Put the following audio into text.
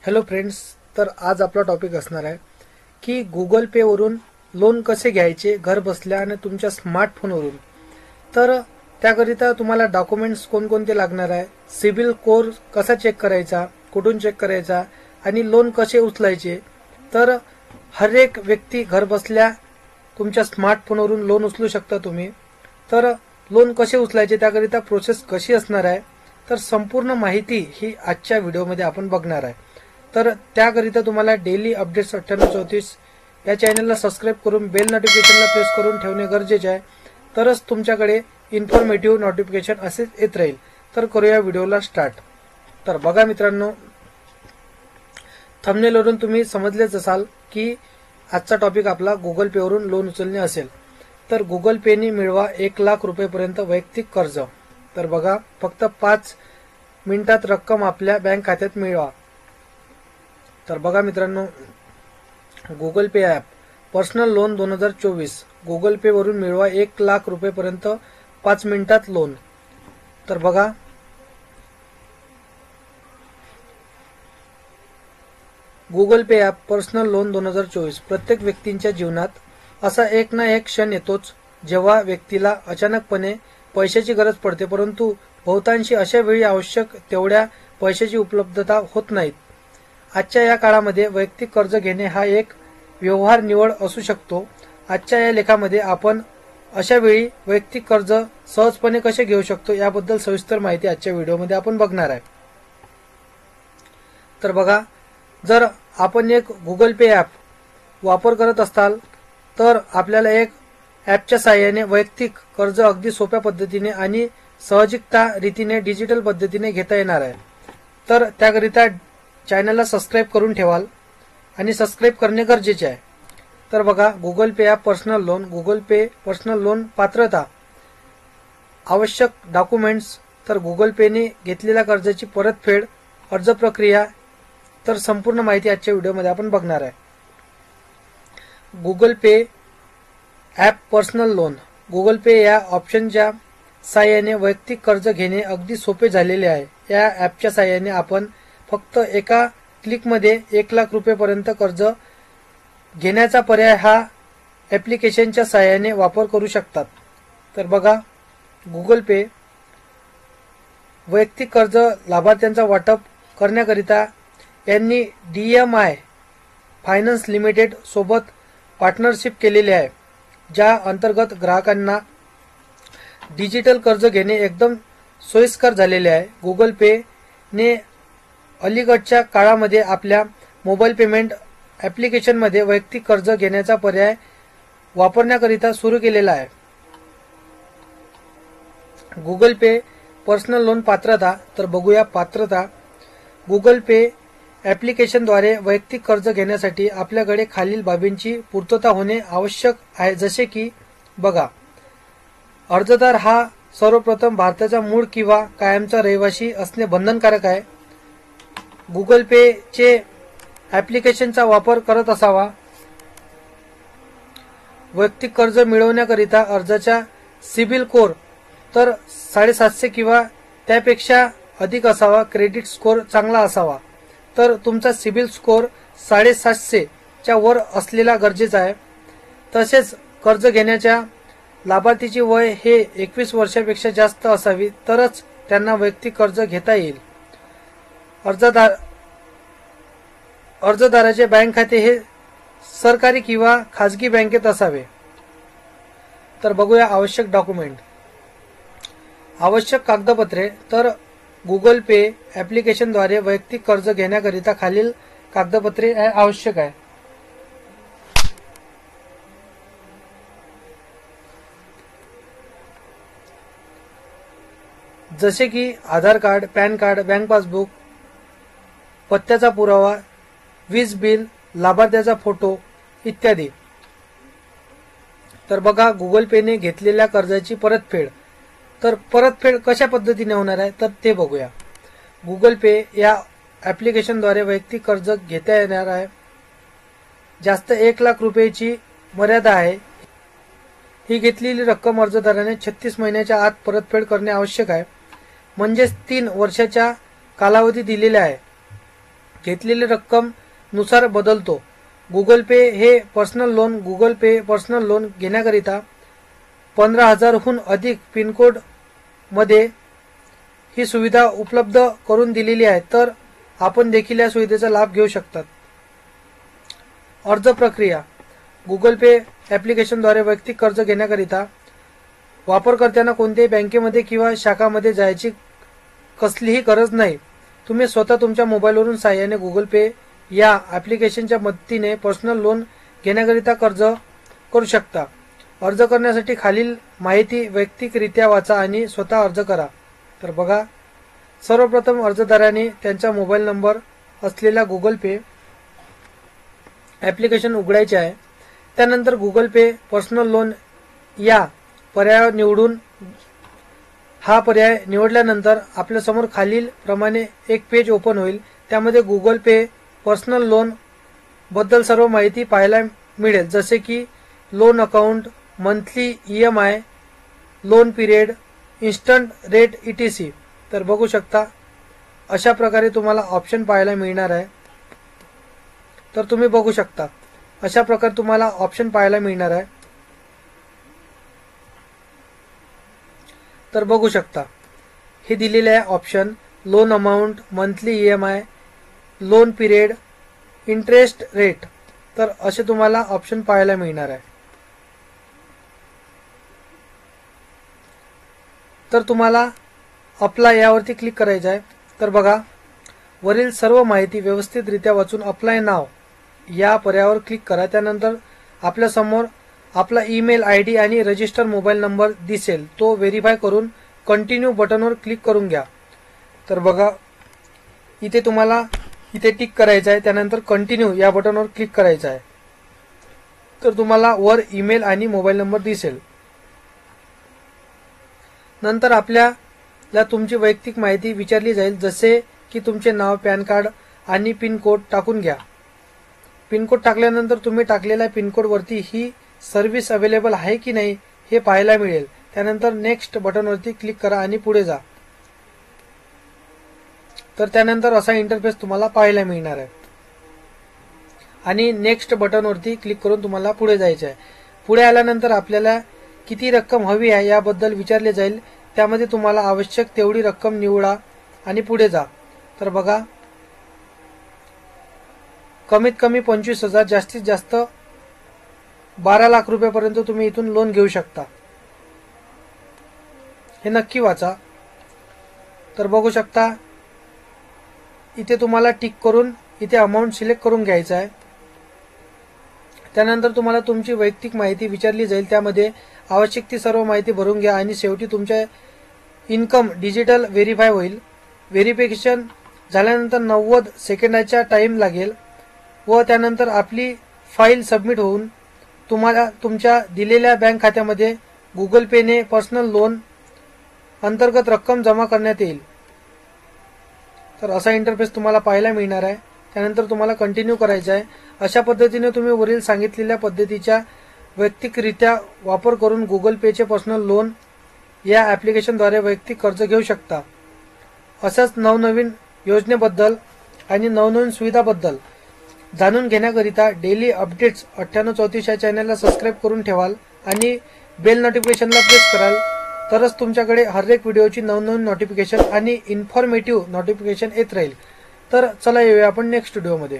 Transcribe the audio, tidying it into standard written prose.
Hello friends, तर आज आपला टॉपिक असणार आहे की गुगल पे वरून लोन कसे घ्यायचे घर बसल्या आणि तुमच्या स्मार्टफोनवरून। तर त्याकरिता तुम्हाला डॉक्युमेंट्स कोणकोणते लागणार आहे, सिबिल स्कोर कसा चेक करायचा, कुठून चेक करायचा आणि लोन कसे उचलायचे। तर हर एक व्यक्ती घर बसल्या तुमच्या स्मार्टफोनवरून लोन उचलू शकता तुम्ही। तर लोन कसे उचलायचे त्याकरिता प्रोसेस कशी असणार आहे, तर संपूर्ण माहिती ही आजच्या व्हिडिओमध्ये आपण बघणार आहे। तर त्याकरिता तुम्हाला डेली अपडेट्स 9834 या चॅनलला सबस्क्राइब करून बेल नोटिफिकेशनला प्रेस करून ठेवणे गरजेचे आहे, तरच तुमच्याकडे इन्फॉर्मेटिव्ह नोटिफिकेशन असेच येत राहील। तर करूया व्हिडिओला स्टार्ट। तर बघा मित्रांनो, थंबनेलवरून तुम्ही समजलेच असाल की आजचा टॉपिक आपला गुगल पे वरून लोन उचलणे असेल। तर गुगल पेने मिळवा 1 लाख रुपयेपर्यंत वैयक्तिक कर्ज। तर बघा, फक्त 5 मिनिटात रक्कम आपल्या बँक खात्यात मिळवा। तर बघा मित्रांनो, गुगल पे ॲप पर्सनल लोन 2024 गुगल पे वरून मिळवा 1 लाख रुपयेपर्यंत 5 मिनिटात लोन। तर बघा, गुगल पे ॲप पर्सनल लोन 2024 प्रत्येक व्यक्तींच्या जीवनात असा एक ना एक क्षण येतोच जेव्हा व्यक्तीला अचानकपणे पैशाची गरज पडते, परंतु बहुतांशी अशा वेळी आवश्यक तेवढ्या पैशाची उपलब्धता होत नाहीत। आजच्या या काळामध्ये वैयक्तिक कर्ज घेणे हा एक व्यवहार निवड असू शकतो। आजच्या या लेखामध्ये आपण अशा वेळी वैयक्तिक कर्ज सहजपणे कसे घेऊ शकतो याबद्दल सविस्तर माहिती आजच्या व्हिडिओमध्ये आपण बघणार आहे। तर बघा, जर आपण एक गुगल पे ॲप वापर करत असाल तर आपल्याला एक ॲपच्या साहाय्याने वैयक्तिक कर्ज अगदी सोप्या पद्धतीने आणि साहजिकता रीतीने डिजिटल पद्धतीने घेता येणार आहे। तर त्याकरिता चॅनलला सबस्क्राइब करून ठेवाल आणि सबस्क्राइब करणे गरजेचे आहे। तर बघा, गुगल पे ॲप पर्सनल लोन, गुगल पे पर्सनल लोन पात्रता, आवश्यक डॉक्युमेंट्स, तर गुगल पेने घेतलेल्या कर्जाची परतफेड, अर्ज प्रक्रिया, तर संपूर्ण माहिती आजच्या व्हिडिओमध्ये आपण बघणार आहे। गुगल पे ॲप पर्सनल लोन, गुगल पे या ऑप्शनच्या साहाय्याने वैयक्तिक कर्ज घेणे अगदी सोपे झालेले आहे। या ॲपच्या साहाय्याने आपण फक्त एका क्लिकमध्ये 1 लाख रुपयेपर्यंत कर्ज घेण्याचा पर्याय हा ॲप्लिकेशनच्या साहाय्याने वापर करू शकतात। तर बघा, गुगल पे वैयक्तिक कर्ज लाभार्थ्यांचा वाटप करण्याकरिता यांनी DMI फायनान्स लिमिटेड सोबत पार्टनरशिप केलेली आहे, ज्या अंतर्गत ग्राहकांना डिजिटल कर्ज घेणे एकदम सोयीस्कर झालेले आहे। गुगल पे ने अलीकडच्या काळामध्ये आपल्या मोबाईल पेमेंट ॲप्लिकेशनमध्ये वैयक्तिक कर्ज घेण्याचा पर्याय वापरण्याकरिता सुरू केलेला आहे। गुगल पे पर्सनल लोन पात्रता, तर बघूया पात्रता। गुगल पे ॲप्लिकेशनद्वारे वैयक्तिक कर्ज घेण्यासाठी आपल्याकडे खालील बाबींची पूर्तता होणे आवश्यक आहे, जसे की बघा, अर्जदार हा सर्वप्रथम भारताचा मूळ किंवा कायमचा रहिवासी असणे बंधनकारक आहे। गुगल पे चे ॲप्लिकेशनचा वापर करत असावा। वैयक्तिक कर्ज मिळवण्याकरिता अर्जाचा सिबिल स्कोर तर 750 किंवा त्यापेक्षा अधिक असावा। क्रेडिट स्कोर चांगला असावा। तर तुमचा सिबिल स्कोर 750 च्या वर असलेला गरजेचा आहे। तसेच कर्ज घेण्याच्या लाभार्थीची वय हे 21 वर्षापेक्षा जास्त असावी, तरच त्यांना वैयक्तिक कर्ज घेता येईल। अर्जदाराचे बँक खाते हे सरकारी किंवा खाजगी बँकेत असावे। तर बघूया आवश्यक डॉक्युमेंट, आवश्यक कागदपत्रे। तर गुगल पे ॲप्लिकेशनद्वारे वैयक्तिक कर्ज घेण्याकरिता खालील कागदपत्रे आवश्यक आहे। जसे की Aadhaar card, PAN card, bank passbook, पत्त्याचा पुरावा, वीज बिल, लाभार्थ्याचा फोटो इत्यादी। तर बघा, गुगल पेने घेतलेल्या कर्जाची परतफेड, तर परतफेड कशा पद्धतीने होणार आहे तर ते बघूया। गुगल पे या ॲप्लिकेशनद्वारे वैयक्तिक कर्ज घेता येणार आहे। जास्त 1 लाख रुपयाची मर्यादा आहे। ही घेतलेली रक्कम अर्जदाराने 36 महिन्याच्या आत परतफेड करणे आवश्यक आहे, म्हणजेच 3 वर्षाचा कालावधी दिलेला आहे। घेतलेली रक्कम नुसार बदलतो. गुगल पे हे पर्सनल लोन गुगल पे पर्सनल लोन घेण्याकरिता 15,000हून अधिक पिनकोड मध्ये ही सुविधा उपलब्ध करून दिलेली आहे. तर आपण देखील या सुविधेचा लाभ घेऊ शकतात. अर्ज प्रक्रिया. गुगल पे ॲप्लिकेशनद्वारे वैयक्तिक कर्ज घेण्याकरिता वापरकर्त्यांना कोणत्याही बँकेमध्ये किंवा शाखामध्ये जायची कसलीही गरज नाही. तुम्ही स्वतः तुमच्या मोबाईलवरून साहाय्याने गुगल पे या ॲप्लिकेशनच्या मदतीने पर्सनल लोन घेण्याकरिता कर्ज करू शकता. अर्ज करण्यासाठी खालील माहिती वैयक्तिकरित्या वाचा आणि स्वतः अर्ज करा. तर बघा, सर्वप्रथम अर्जदाराने त्यांचा मोबाईल नंबर असलेला गुगल पे ॲप्लिकेशन उघडायचे आहे. त्यानंतर गुगल पे पर्सनल लोन या पर्याय निवडून हा पर्याय निवडल्यानंतर आपल्यासमोर खालील प्रमाणे एक पेज ओपन होईल. त्यामध्ये गुगल पे पर्सनल लोन बद्दल सर्व माहिती पाहायला मिळेल, जसे की loan account, monthly EMI, loan period, instant rate etc. तर बघू शकता अशा प्रकारे तुम्हाला ऑप्शन पाहायला मिळणार आहे. तर तुम्ही बघू शकता अशा प्रकारे तुम्हाला ऑप्शन पाहायला मिळणार आहे. तर बघू शकता हे दिलेले आहे option: loan amount, monthly EMI, loan period, interest rate. तर असे तुम्हाला ऑप्शन पाहायला मिळणार आहे. तर तुम्हाला अप्लाय यावरती क्लिक करायचं आहे. तर बघा, वरील सर्व माहिती व्यवस्थितरित्या वाचून अप्लाय नाव या पर्यायावर क्लिक करा. त्यानंतर आपल्यासमोर आपला ईमेल ID आणि रजिस्टर मोबाईल नंबर दिसेल. तो व्हेरीफाय करून कंटिन्यू बटनवर क्लिक करून घ्या. तर बघा, इथे तुम्हाला इथे टिक करायचं आहे. त्यानंतर कंटिन्यू या बटनवर क्लिक करायचं आहे. तर तुम्हाला वर ईमेल आणि मोबाईल नंबर दिसेल. नंतर आपल्याला तुमची वैयक्तिक माहिती विचारली जाईल, जसे की तुमचे नाव, पॅन कार्ड आणि पिन कोड टाकून घ्या. पिन कोड टाकल्यानंतर तुम्ही टाकलेल्या पिन कोड वरती ही सर्व्हिस अवेलेबल आहे की नाही हे पाहायला मिळेल. त्यानंतर नेक्स्ट बटनवरती क्लिक करा आणि पुढे जा. तर त्यानंतर असा इंटरफेस तुम्हाला पाहायला मिळणार आहे आणि नेक्स्ट बटनवरती क्लिक करून तुम्हाला पुढे जायचे आहे. पुढे आल्यानंतर आपल्याला किती रक्कम हवी आहे याबद्दल विचारले जाईल. त्यामध्ये तुम्हाला आवश्यक तेवढी रक्कम निवडा आणि पुढे जा. तर बघा, कमीत कमी 25,000, जास्तीत जास्त 12 लाख रुपयापर्यंत तुम्ही इथून लोन घेऊ शकता. हे नक्की वाचा. तर बघू शकता इथे तुम्हाला टिक करून इथे अमाऊंट सिलेक्ट करून घ्यायचा आहे. त्यानंतर तुम्हाला तुमची वैयक्तिक माहिती विचारली जाईल. त्यामध्ये आवश्यक ती सर्व माहिती भरून घ्या आणि शेवटी तुमच्या इन्कम डिजिटल व्हेरीफाय होईल. व्हेरिफिकेशन झाल्यानंतर 90 सेकंदाचा टाइम लागेल व त्यानंतर आपली फाईल सबमिट होऊन तुम्हाला तुमच्या दिलेल्या बँक खात्यामध्ये गुगल पेने पर्सनल लोन अंतर्गत रक्कम जमा करण्यात येईल. तर असा इंटरफेस तुम्हाला पाहायला मिळणार आहे. त्यानंतर तुम्हाला कंटिन्यू करायचं आहे. अशा पद्धतीने तुम्ही वरील सांगितलेल्या पद्धतीच्या वैयक्तिकरित्या वापर करून गुगल पेचे पर्सनल लोन या ॲप्लिकेशनद्वारे वैयक्तिक कर्ज घेऊ शकता. अशाच नवनवीन योजनेबद्दल आणि नवनवीन सुविधाबद्दल जाणून घेण्याकरिता डेली अपडेट्स 9834 या चॅनलला सबस्क्राईब करून ठेवाल आणि बेल नोटिफिकेशनला प्रेस कराल, तरच तुमच्याकडे हर एक व्हिडिओची नवनवीन नोटिफिकेशन आणि इन्फॉर्मेटिव्ह नोटिफिकेशन येत राहील. तर चला येऊया आपण नेक्स्ट व्हिडिओमध्ये.